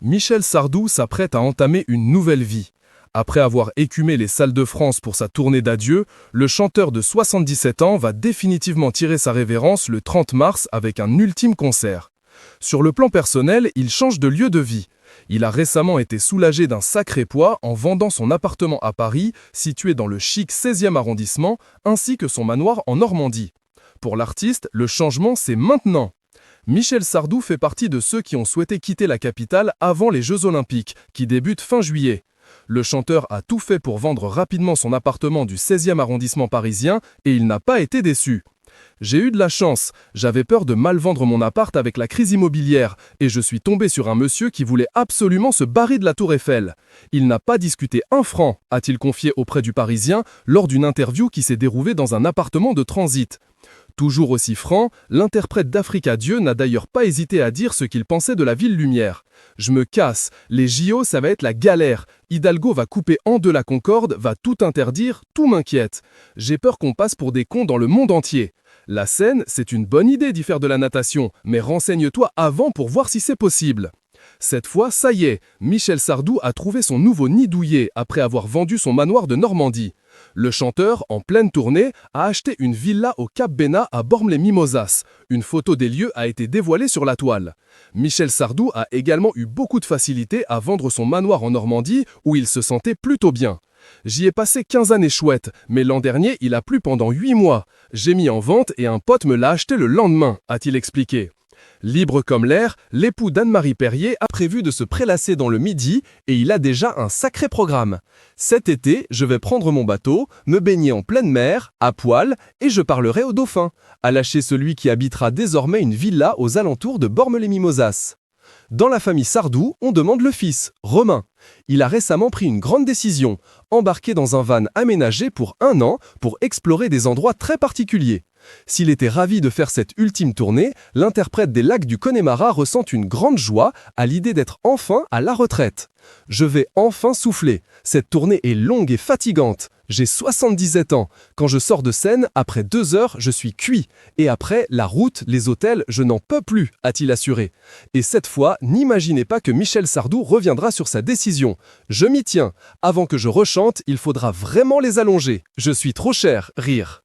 Michel Sardou s'apprête à entamer une nouvelle vie. Après avoir écumé les salles de France pour sa tournée d'adieu, le chanteur de 77 ans va définitivement tirer sa révérence le 30 mars avec un ultime concert. Sur le plan personnel, il change de lieu de vie. Il a récemment été soulagé d'un sacré poids en vendant son appartement à Paris, situé dans le chic 16e arrondissement, ainsi que son manoir en Normandie. Pour l'artiste, le changement, c'est maintenant. Michel Sardou fait partie de ceux qui ont souhaité quitter la capitale avant les Jeux Olympiques, qui débutent fin juillet. Le chanteur a tout fait pour vendre rapidement son appartement du 16e arrondissement parisien et il n'a pas été déçu. J'ai eu de la chance, j'avais peur de mal vendre mon appart avec la crise immobilière et je suis tombé sur un monsieur qui voulait absolument se barrer de la Tour Eiffel. Il n'a pas discuté un franc, a-t-il confié auprès du Parisien lors d'une interview qui s'est déroulée dans un appartement de transit. Toujours aussi franc, l'interprète d'Africa Dieu n'a d'ailleurs pas hésité à dire ce qu'il pensait de la ville lumière. « Je me casse, les JO ça va être la galère. Hidalgo va couper en deux la Concorde, va tout interdire, tout m'inquiète. J'ai peur qu'on passe pour des cons dans le monde entier. La Seine, c'est une bonne idée d'y faire de la natation, mais renseigne-toi avant pour voir si c'est possible. » Cette fois, ça y est, Michel Sardou a trouvé son nouveau nid douillet après avoir vendu son manoir de Normandie. Le chanteur, en pleine tournée, a acheté une villa au Cap Bénat à Bormes-les-Mimosas. Une photo des lieux a été dévoilée sur la toile. Michel Sardou a également eu beaucoup de facilité à vendre son manoir en Normandie où il se sentait plutôt bien. J'y ai passé 15 années chouettes, mais l'an dernier, il a plu pendant 8 mois. J'ai mis en vente et un pote me l'a acheté le lendemain, a-t-il expliqué. Libre comme l'air, l'époux d'Anne-Marie Perrier a prévu de se prélasser dans le Midi et il a déjà un sacré programme. Cet été, je vais prendre mon bateau, me baigner en pleine mer, à poil, et je parlerai au dauphin, a lâché celui qui habitera désormais une villa aux alentours de Bormes-les-Mimosas. Dans la famille Sardou, on demande le fils, Romain. Il a récemment pris une grande décision, embarqué dans un van aménagé pour 1 an pour explorer des endroits très particuliers. S'il était ravi de faire cette ultime tournée, l'interprète des Lacs du Connemara ressent une grande joie à l'idée d'être enfin à la retraite. « Je vais enfin souffler. Cette tournée est longue et fatigante. J'ai 77 ans. Quand je sors de scène, après 2 heures, je suis cuit. Et après, la route, les hôtels, je n'en peux plus, a-t-il assuré. Et cette fois, n'imaginez pas que Michel Sardou reviendra sur sa décision. Je m'y tiens. Avant que je rechante, il faudra vraiment les allonger. Je suis trop cher, rire.